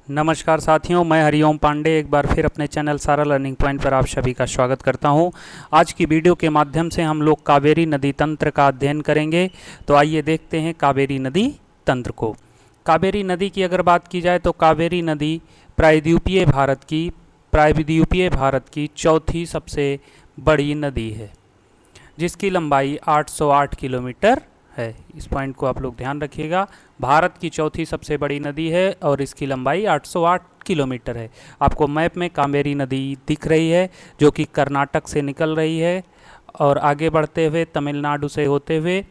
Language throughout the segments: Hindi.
नमस्कार साथियों, मैं हरिओम पांडे एक बार फिर अपने चैनल सारा लर्निंग पॉइंट पर आप सभी का स्वागत करता हूं। आज की वीडियो के माध्यम से हम लोग कावेरी नदी तंत्र का अध्ययन करेंगे। तो आइए देखते हैं कावेरी नदी तंत्र को। कावेरी नदी की अगर बात की जाए तो कावेरी नदी प्रायद्वीपीय भारत की चौथी सबसे बड़ी नदी है, जिसकी लंबाई 808 किलोमीटर है। इस पॉइंट को आप लोग ध्यान रखिएगा। भारत की चौथी सबसे बड़ी नदी है और इसकी लंबाई 808 किलोमीटर है। आपको मैप में कावेरी नदी दिख रही है, जो कि कर्नाटक से निकल रही है और आगे बढ़ते हुए तमिलनाडु से होते हुए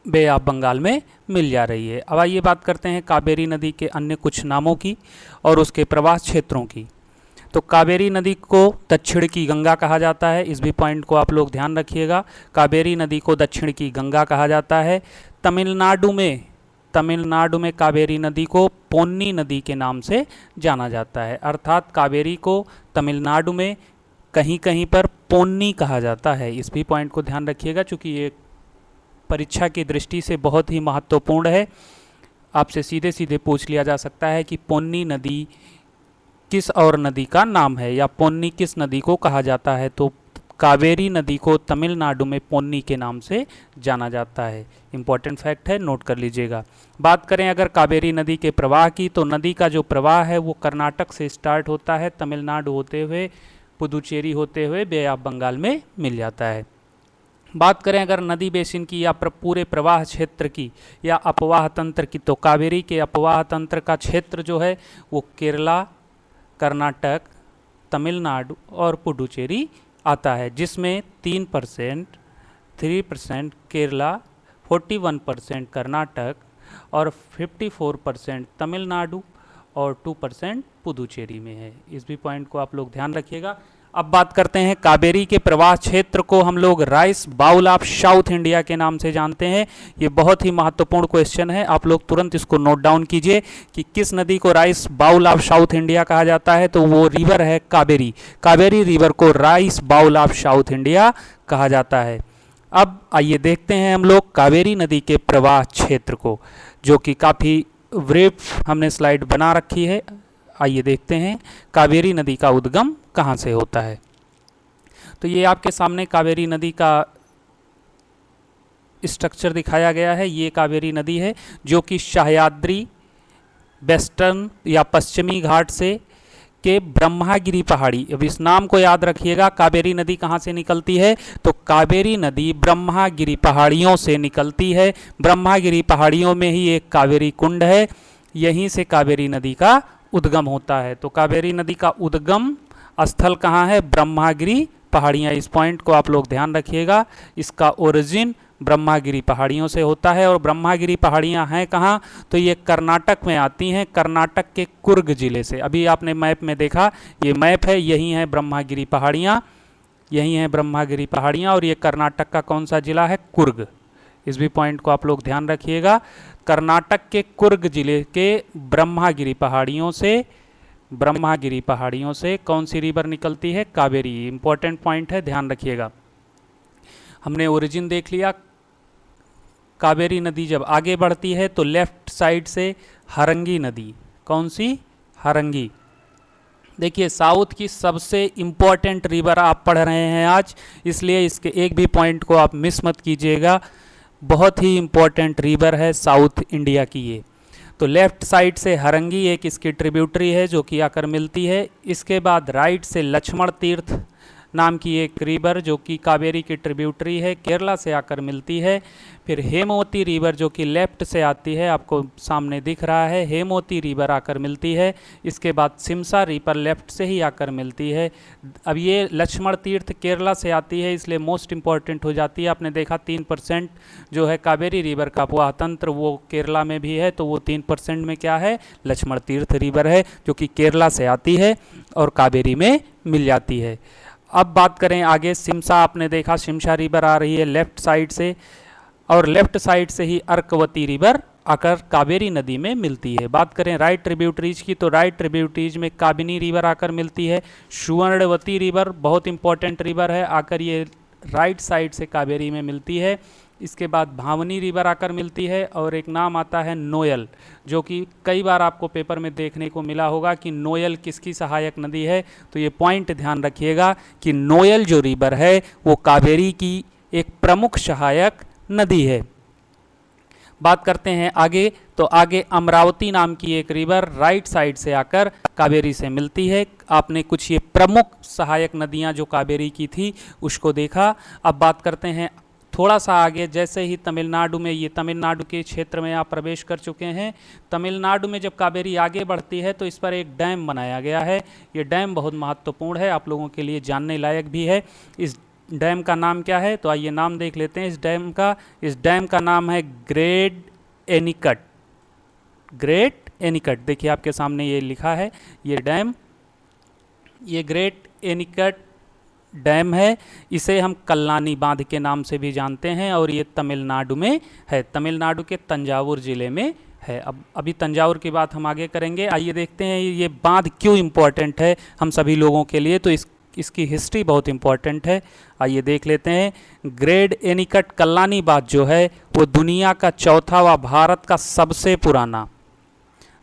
बे ऑफ बंगाल में मिल जा रही है। अब आइए बात करते हैं कावेरी नदी के अन्य कुछ नामों की और उसके प्रवाह क्षेत्रों की। तो कावेरी नदी को दक्षिण की गंगा कहा जाता है। इस भी पॉइंट को आप लोग ध्यान रखिएगा। कावेरी नदी को दक्षिण की गंगा कहा जाता है। तमिलनाडु में कावेरी नदी को पोन्नी नदी के नाम से जाना जाता है। अर्थात कावेरी को तमिलनाडु में कहीं कहीं पर पोन्नी कहा जाता है। इस भी पॉइंट को ध्यान रखिएगा, चूँकि ये परीक्षा की दृष्टि से बहुत ही महत्वपूर्ण है। आपसे सीधे सीधे पूछ लिया जा सकता है कि पोन्नी नदी किस और नदी का नाम है, या पोन्नी किस नदी को कहा जाता है। तो कावेरी नदी को तमिलनाडु में पोन्नी के नाम से जाना जाता है। इम्पॉर्टेंट फैक्ट है, नोट कर लीजिएगा। बात करें अगर कावेरी नदी के प्रवाह की, तो नदी का जो प्रवाह है वो कर्नाटक से स्टार्ट होता है, तमिलनाडु होते हुए पुदुचेरी होते हुए बे ऑफ बंगाल में मिल जाता है। बात करें अगर नदी बेसिन की या पूरे प्रवाह क्षेत्र की या अपवाह तंत्र की, तो कावेरी के अपवाह तंत्र का क्षेत्र जो है वो केरला, कर्नाटक, तमिलनाडु और पुडुचेरी आता है, जिसमें 3% केरला, 41% कर्नाटक और 54% तमिलनाडु और 2% पुदुचेरी में है। इस भी पॉइंट को आप लोग ध्यान रखिएगा। अब बात करते हैं कावेरी के प्रवाह क्षेत्र को हम लोग rice bowl of South India के नाम से जानते हैं। ये बहुत ही महत्वपूर्ण क्वेश्चन है, आप लोग तुरंत इसको नोट डाउन कीजिए कि किस नदी को rice bowl of South India कहा जाता है। तो वो रिवर है कावेरी। कावेरी रिवर को rice bowl of South India कहा जाता है। अब आइए देखते हैं हम लोग कावेरी नदी के प्रवाह क्षेत्र को, जो कि काफ़ी ब्रीफ हमने स्लाइड बना रखी है। आइए देखते हैं कावेरी नदी का उद्गम कहाँ से होता है। तो ये आपके सामने कावेरी नदी का स्ट्रक्चर दिखाया गया है। ये कावेरी नदी है जो कि सह्याद्री वेस्टर्न या पश्चिमी घाट से के ब्रह्मागिरी पहाड़ी, अब इस नाम को याद रखिएगा। कावेरी नदी कहाँ से निकलती है? तो कावेरी नदी ब्रह्मागिरी पहाड़ियों से निकलती है। ब्रह्मागिरी पहाड़ियों में ही एक कावेरी कुंड है, यहीं से कावेरी नदी का उद्गम होता है। तो कावेरी नदी का उद्गम स्थल कहाँ है? ब्रह्मागिरी पहाड़ियाँ। इस पॉइंट को आप लोग ध्यान रखिएगा। इसका ओरिजिन ब्रह्मागिरी पहाड़ियों से होता है। और ब्रह्मागिरी पहाड़ियाँ हैं कहाँ? तो ये कर्नाटक में आती हैं, कर्नाटक के कुर्ग जिले से। अभी आपने मैप में देखा, ये मैप है, यही है ब्रह्मागिरी पहाड़ियाँ, यही हैं ब्रह्मागिरी पहाड़ियाँ। और ये कर्नाटक का कौन सा जिला है? कुर्ग। इस भी पॉइंट को आप लोग ध्यान रखिएगा। कर्नाटक के कुर्ग जिले के ब्रह्मागिरी पहाड़ियों से कौन सी रिवर निकलती है? कावेरी। इंपॉर्टेंट पॉइंट है, ध्यान रखिएगा। हमने ओरिजिन देख लिया। कावेरी नदी जब आगे बढ़ती है तो लेफ्ट साइड से हरंगी नदी, कौन सी? हरंगी। देखिए, साउथ की सबसे इम्पॉर्टेंट रिवर आप पढ़ रहे हैं आज, इसलिए इसके एक भी पॉइंट को आप मिस मत कीजिएगा। बहुत ही इम्पॉर्टेंट रिवर है साउथ इंडिया की ये। तो लेफ़्ट साइड से हरंगी एक इसकी ट्रिब्यूटरी है जो कि आकर मिलती है। इसके बाद राइट से लक्ष्मण तीर्थ नाम की एक रिवर जो कि कावेरी की ट्रिब्यूटरी है, केरला से आकर मिलती है। फिर हेमवती रिवर जो कि लेफ़्ट से आती है, आपको सामने दिख रहा है, हेमवती रिवर आकर मिलती है। इसके बाद सिमसा रिवर लेफ़्ट से ही आकर मिलती है। अब ये लक्ष्मण तीर्थ केरला से आती है, इसलिए मोस्ट इम्पॉर्टेंट हो जाती है। आपने देखा 3% जो है कावेरी रिवर का अपवाह तंत्र वो केरला में भी है, तो वो 3% में क्या है? लक्ष्मण तीर्थ रिवर है, जो कि केरला से आती है और कावेरी में मिल जाती है। अब बात करें आगे, सिमसा आपने देखा, सिमसा रिवर आ रही है लेफ़्ट साइड से, और लेफ़्ट साइड से ही अर्कवती रिवर आकर कावेरी नदी में मिलती है। बात करें राइट ट्रिब्यूटरीज की, तो राइट ट्रिब्यूटरीज में काबिनी रिवर आकर मिलती है। सुवर्णवती रिवर बहुत इंपॉर्टेंट रिवर है, आकर ये राइट साइड से कावेरी में मिलती है। इसके बाद भावनी रिवर आकर मिलती है, और एक नाम आता है नोयल, जो कि कई बार आपको पेपर में देखने को मिला होगा कि नोयल किसकी सहायक नदी है। तो ये पॉइंट ध्यान रखिएगा कि नोयल जो रिवर है वो कावेरी की एक प्रमुख सहायक नदी है। बात करते हैं आगे, तो आगे अमरावती नाम की एक रिवर राइट साइड से आकर कावेरी से मिलती है। आपने कुछ ये प्रमुख सहायक नदियां जो कावेरी की थी उसको देखा। अब बात करते हैं थोड़ा सा आगे, जैसे ही तमिलनाडु में, ये तमिलनाडु के क्षेत्र में आप प्रवेश कर चुके हैं। तमिलनाडु में जब कावेरी आगे बढ़ती है तो इस पर एक डैम बनाया गया है। ये डैम बहुत महत्वपूर्ण है, आप लोगों के लिए जानने लायक भी है। इस डैम का नाम क्या है, तो आइए नाम देख लेते हैं इस डैम का। इस डैम का नाम है ग्रेट एनीकट। ग्रेट एनीकट, देखिए आपके सामने ये लिखा है, ये डैम, ये ग्रेट एनीकट डैम है। इसे हम कल्लानी बांध के नाम से भी जानते हैं, और ये तमिलनाडु में है, तमिलनाडु के तंजावुर जिले में है। अब अभी तंजावुर की बात हम आगे करेंगे। आइए देखते हैं ये बांध क्यों इम्पोर्टेंट है हम सभी लोगों के लिए। तो इसकी हिस्ट्री बहुत इम्पॉर्टेंट है, आइए देख लेते हैं। ग्रेट एनीकट कल्लानी बांध जो है वो दुनिया का चौथा व भारत का सबसे पुराना,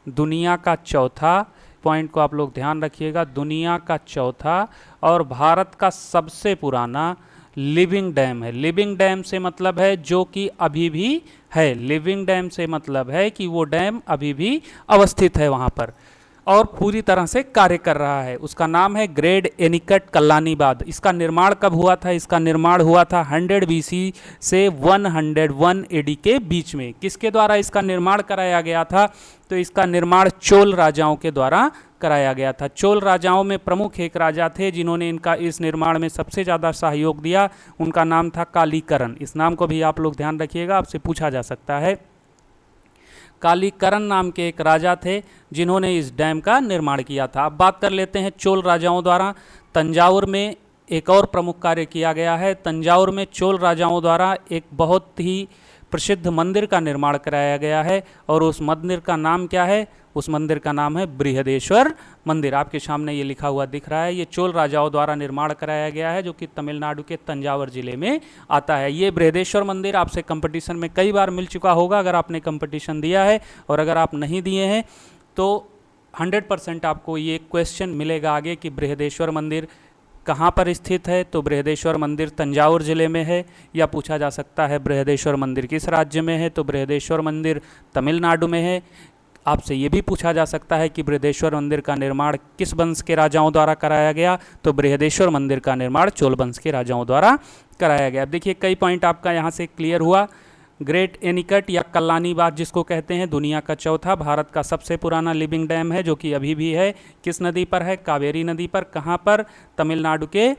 दुनिया का चौथा, पॉइंट को आप लोग ध्यान रखिएगा, दुनिया का चौथा और भारत का सबसे पुराना लिविंग डैम है। लिविंग डैम से मतलब है जो कि अभी भी है, लिविंग डैम से मतलब है कि वो डैम अभी भी अवस्थित है वहाँ पर और पूरी तरह से कार्य कर रहा है। उसका नाम है ग्रेट एनीकट कल्लानी बांध। इसका निर्माण कब हुआ था, इसका निर्माण हुआ था 100 BC से 101 AD के बीच में। किसके द्वारा इसका निर्माण कराया गया था, तो इसका निर्माण चोल राजाओं के द्वारा कराया गया था। चोल राजाओं में प्रमुख एक राजा थे जिन्होंने इनका इस निर्माण में सबसे ज़्यादा सहयोग दिया, उनका नाम था कालीकरण। इस नाम को भी आप लोग ध्यान रखिएगा, आपसे पूछा जा सकता है। कालीकरण नाम के एक राजा थे जिन्होंने इस डैम का निर्माण किया था। अब बात कर लेते हैं चोल राजाओं द्वारा तंजावुर में एक और प्रमुख कार्य किया गया है। तंजावुर में चोल राजाओं द्वारा एक बहुत ही प्रसिद्ध मंदिर का निर्माण कराया गया है, और उस मंदिर का नाम क्या है, उस मंदिर का नाम है बृहदेश्वर मंदिर। आपके सामने ये लिखा हुआ दिख रहा है, ये चोल राजाओं द्वारा निर्माण कराया गया है जो कि तमिलनाडु के तंजावुर जिले में आता है। ये बृहदेश्वर मंदिर आपसे कंपटीशन में कई बार मिल चुका होगा अगर आपने कंपटीशन दिया है, और अगर आप नहीं दिए हैं तो 100% आपको ये क्वेश्चन मिलेगा आगे कि बृहदेश्वर मंदिर कहाँ पर स्थित है। तो बृहदेश्वर मंदिर तंजावुर जिले में है, या पूछा जा सकता है बृहदेश्वर मंदिर किस राज्य में है, तो बृहदेश्वर मंदिर तमिलनाडु में है। आपसे ये भी पूछा जा सकता है कि बृहदेश्वर मंदिर का निर्माण किस वंश के राजाओं द्वारा कराया गया, तो बृहदेश्वर मंदिर का निर्माण चोल वंश के राजाओं द्वारा कराया गया। अब देखिए कई पॉइंट आपका यहाँ से क्लियर हुआ। ग्रेट एनीकट या कल्लानी बांध जिसको कहते हैं, दुनिया का चौथा, भारत का सबसे पुराना लिविंग डैम है जो कि अभी भी है। किस नदी पर है, कावेरी नदी पर। कहाँ पर, तमिलनाडु के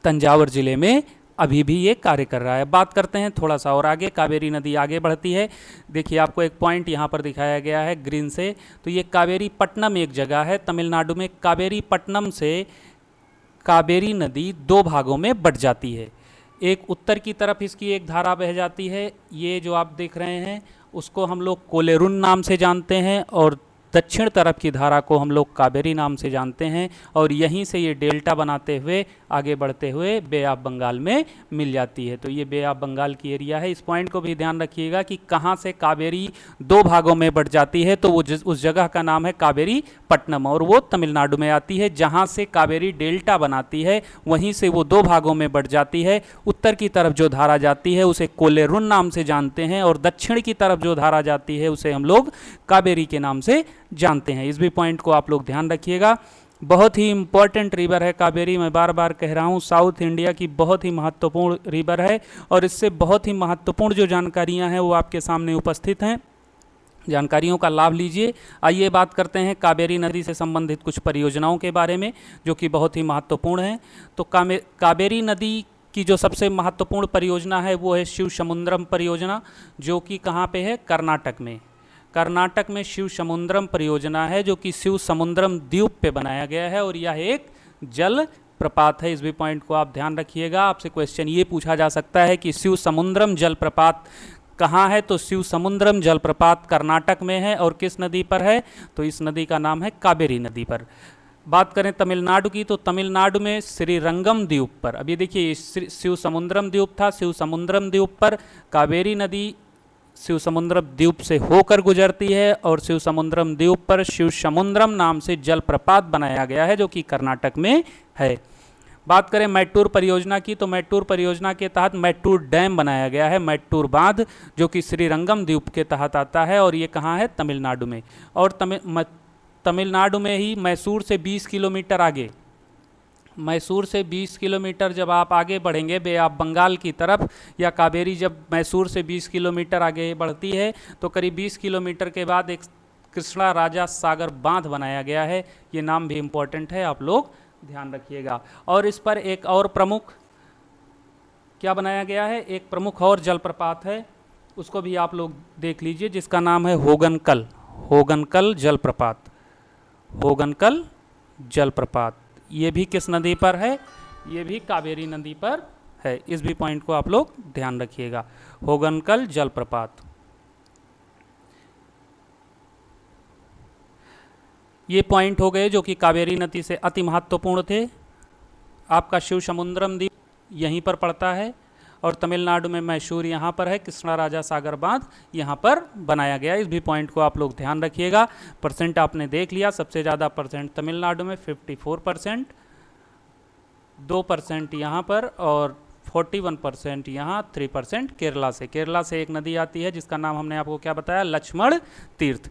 तंजावुर जिले में अभी भी ये कार्य कर रहा है। बात करते हैं थोड़ा सा और आगे, कावेरी नदी आगे बढ़ती है। देखिए आपको एक पॉइंट यहाँ पर दिखाया गया है ग्रीन से, तो ये कावेरी पट्टनम एक जगह है तमिलनाडु में। कावेरी पट्टनम से कावेरी नदी दो भागों में बट जाती है। एक उत्तर की तरफ इसकी एक धारा बह जाती है, ये जो आप देख रहे हैं उसको हम लोग कोलेरुन नाम से जानते हैं, और दक्षिण तरफ की धारा को हम लोग कावेरी नाम से जानते हैं, और यहीं से ये डेल्टा बनाते हुए आगे बढ़ते हुए बे ऑफ बंगाल में मिल जाती है। तो ये बे ऑफ बंगाल की एरिया है। इस पॉइंट को भी ध्यान रखिएगा कि कहाँ से कावेरी दो भागों में बट जाती है, तो वो उस जगह का नाम है कावेरी पट्टनम, और वो तमिलनाडु में आती है। जहाँ से कावेरी डेल्टा बनाती है वहीं से वो दो भागों में बट जाती है। उत्तर की तरफ जो धारा जाती है उसे कोलेरुन नाम से जानते हैं, और दक्षिण की तरफ जो धारा जाती है उसे हम लोग कावेरी के नाम से जानते हैं। इस भी पॉइंट को आप लोग ध्यान रखिएगा। बहुत ही इंपॉर्टेंट रिवर है कावेरी, मैं बार बार कह रहा हूँ, साउथ इंडिया की बहुत ही महत्वपूर्ण रिवर है, और इससे बहुत ही महत्वपूर्ण जो जानकारियाँ हैं वो आपके सामने उपस्थित हैं। जानकारियों का लाभ लीजिए। आइए बात करते हैं कावेरी नदी से संबंधित कुछ परियोजनाओं के बारे में जो कि बहुत ही महत्वपूर्ण हैं। तो कावेरी नदी की जो सबसे महत्वपूर्ण परियोजना है वो है शिव समुद्रम परियोजना, जो कि कहाँ पे है, कर्नाटक में। कर्नाटक में शिव समुद्रम परियोजना है जो कि शिव समुद्रम द्वीप पे बनाया गया है, और यह एक जल प्रपात है। इस भी पॉइंट को आप ध्यान रखिएगा। आपसे क्वेश्चन ये पूछा जा सकता है कि शिव समुद्रम जलप्रपात कहाँ है, तो शिव समुद्रम जलप्रपात कर्नाटक में है, और किस नदी पर है, तो इस नदी का नाम है कावेरी नदी पर। बात करें तमिलनाडु की, तो तमिलनाडु में श्रीरंगम द्वीप पर, अब ये देखिए शिव समुद्रम द्वीप था, शिव समुद्रम द्वीप पर कावेरी नदी शिव समुद्रम द्वीप से होकर गुजरती है और शिव समुद्रम द्वीप पर शिव समुद्रम नाम से जलप्रपात बनाया गया है जो कि कर्नाटक में है। बात करें मैट्टूर परियोजना की, तो मैट्टूर परियोजना के तहत मैट्टूर डैम बनाया गया है, मैट्टूर बांध, जो कि श्रीरंगम द्वीप के तहत आता है और ये कहाँ है, तमिलनाडु में। और तमिलनाडु में ही मैसूर से 20 किलोमीटर आगे, मैसूर से 20 किलोमीटर जब आप आगे बढ़ेंगे बे आप बंगाल की तरफ, या कावेरी जब मैसूर से 20 किलोमीटर आगे बढ़ती है तो करीब 20 किलोमीटर के बाद एक कृष्णा राजा सागर बांध बनाया गया है। ये नाम भी इम्पोर्टेंट है, आप लोग ध्यान रखिएगा। और इस पर एक और प्रमुख क्या बनाया गया है, एक प्रमुख और जलप्रपात है, उसको भी आप लोग देख लीजिए, जिसका नाम है होगनकल, होगनकल जलप्रपात, होगनकल जलप्रपात। ये भी किस नदी पर है, ये भी कावेरी नदी पर है। इस भी पॉइंट को आप लोग ध्यान रखिएगा, होगनकल जलप्रपात। ये पॉइंट हो गए जो कि कावेरी नदी से अति महत्वपूर्ण थे। आपका शिव समुद्रम द्वीप यहीं पर पड़ता है और तमिलनाडु में मैसूर यहाँ पर है, कृष्णा राजा सागर बांध यहाँ पर बनाया गया। इस भी पॉइंट को आप लोग ध्यान रखिएगा। परसेंट आपने देख लिया, सबसे ज़्यादा परसेंट तमिलनाडु में 54%, 2% यहाँ पर और 41% यहाँ, 3% केरला से। केरला से एक नदी आती है जिसका नाम हमने आपको क्या बताया, लक्ष्मण तीर्थ।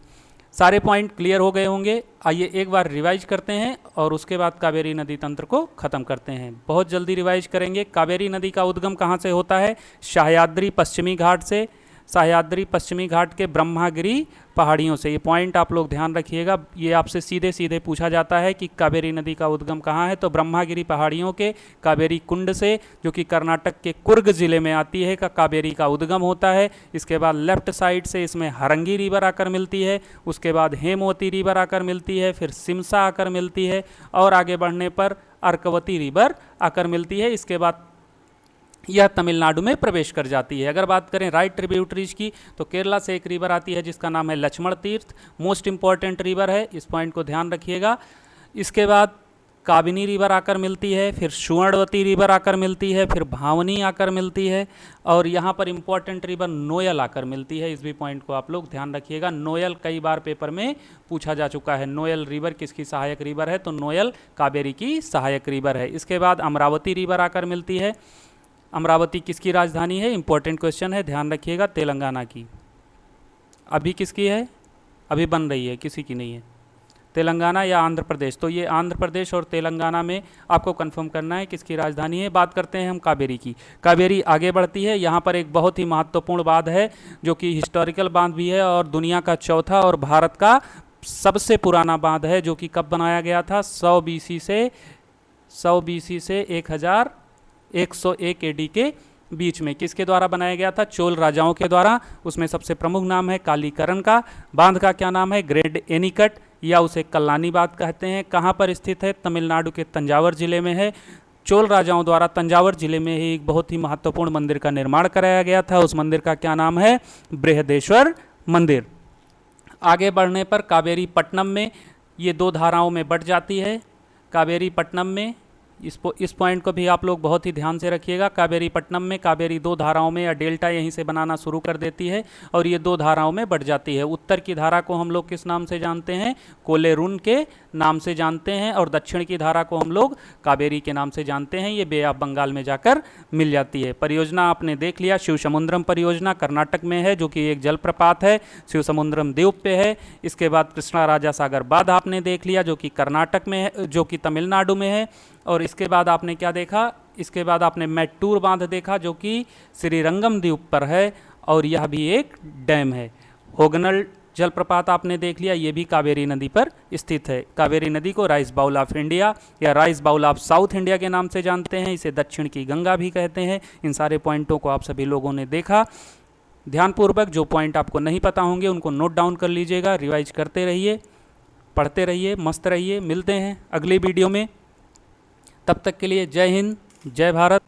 सारे पॉइंट क्लियर हो गए होंगे। आइए एक बार रिवाइज करते हैं और उसके बाद कावेरी नदी तंत्र को ख़त्म करते हैं। बहुत जल्दी रिवाइज करेंगे। कावेरी नदी का उद्गम कहाँ से होता है, सह्याद्री पश्चिमी घाट से, सह्याद्री पश्चिमी घाट के ब्रह्मागिरी पहाड़ियों से। ये पॉइंट आप लोग ध्यान रखिएगा। ये आपसे सीधे सीधे पूछा जाता है कि कावेरी नदी का उद्गम कहाँ है, तो ब्रह्मागिरी पहाड़ियों के कावेरी कुंड से, जो कि कर्नाटक के कुर्ग जिले में आती है, का कावेरी का उद्गम होता है। इसके बाद लेफ्ट साइड से इसमें हरंगी रिवर आकर मिलती है, उसके बाद हेमवती रिवर आकर मिलती है, फिर सिमसा आकर मिलती है और आगे बढ़ने पर अर्कवती रिवर आकर मिलती है। इसके बाद यह तमिलनाडु में प्रवेश कर जाती है। अगर बात करें राइट ट्रिब्यूटरीज की, तो केरला से एक रिवर आती है जिसका नाम है लक्ष्मण तीर्थ, मोस्ट इंपॉर्टेंट रिवर है, इस पॉइंट को ध्यान रखिएगा। इसके बाद काबिनी रिवर आकर मिलती है, फिर सुवर्णवती रिवर आकर मिलती है, फिर भावनी आकर मिलती है और यहाँ पर इंपॉर्टेंट रिवर नोयल आकर मिलती है। इस भी पॉइंट को आप लोग ध्यान रखिएगा। नोयल कई बार पेपर में पूछा जा चुका है। नोयल रिवर किसकी सहायक रिवर है, तो नोयल कावेरी की सहायक रिवर है। इसके बाद अमरावती रिवर आकर मिलती है। अमरावती किसकी राजधानी है, इंपॉर्टेंट क्वेश्चन है, ध्यान रखिएगा, तेलंगाना की। अभी किसकी है, अभी बन रही है, किसी की नहीं है, तेलंगाना या आंध्र प्रदेश। तो ये आंध्र प्रदेश और तेलंगाना में आपको कंफर्म करना है किसकी राजधानी है। बात करते हैं हम कावेरी की। कावेरी आगे बढ़ती है। यहाँ पर एक बहुत ही महत्वपूर्ण बात है जो कि हिस्टोरिकल बांध भी है और दुनिया का चौथा और भारत का सबसे पुराना बांध है, जो कि कब बनाया गया था, 100 BC से 1101 AD के बीच में। किसके द्वारा बनाया गया था, चोल राजाओं के द्वारा। उसमें सबसे प्रमुख नाम है कालीकरण का। बांध का क्या नाम है, ग्रेट एनीकट, या उसे कल्लानी बांध कहते हैं। कहाँ पर स्थित है, तमिलनाडु के तंजावर जिले में है। चोल राजाओं द्वारा तंजावर जिले में ही एक बहुत ही महत्वपूर्ण मंदिर का निर्माण कराया गया था। उस मंदिर का क्या नाम है, बृहदेश्वर मंदिर। आगे बढ़ने पर कावेरी पट्टनम में ये दो धाराओं में बट जाती है। कावेरी पट्टनम में इस पॉइंट को भी आप लोग बहुत ही ध्यान से रखिएगा। कावेरी पट्टनम में कावेरी दो धाराओं में या डेल्टा यहीं से बनाना शुरू कर देती है और ये दो धाराओं में बढ़ जाती है। उत्तर की धारा को हम लोग किस नाम से जानते हैं, कोलेरून के नाम से जानते हैं, और दक्षिण की धारा को हम लोग कावेरी के नाम से जानते हैं। ये बे ऑफ बंगाल में जाकर मिल जाती है। परियोजना आपने देख लिया, शिव समुद्रम परियोजना कर्नाटक में है, जो कि एक जलप्रपात है, शिव समुद्रम द्वीप पे है। इसके बाद कृष्णा राजा सागर बांध आपने देख लिया, जो कि कर्नाटक में है, जो कि तमिलनाडु में है। और इसके बाद आपने क्या देखा, इसके बाद आपने मैट्टूर बांध देखा, जो कि श्रीरंगम द्वीप पर है और यह भी एक डैम है। होगनल जलप्रपात आपने देख लिया, ये भी कावेरी नदी पर स्थित है। कावेरी नदी को राइस बाउल ऑफ इंडिया या rice bowl of South India के नाम से जानते हैं। इसे दक्षिण की गंगा भी कहते हैं। इन सारे पॉइंटों को आप सभी लोगों ने देखा। ध्यानपूर्वक जो पॉइंट आपको नहीं पता होंगे उनको नोट डाउन कर लीजिएगा। रिवाइज करते रहिए, पढ़ते रहिए, मस्त रहिए। मिलते हैं अगली वीडियो में। तब तक के लिए जय हिंद, जय भारत।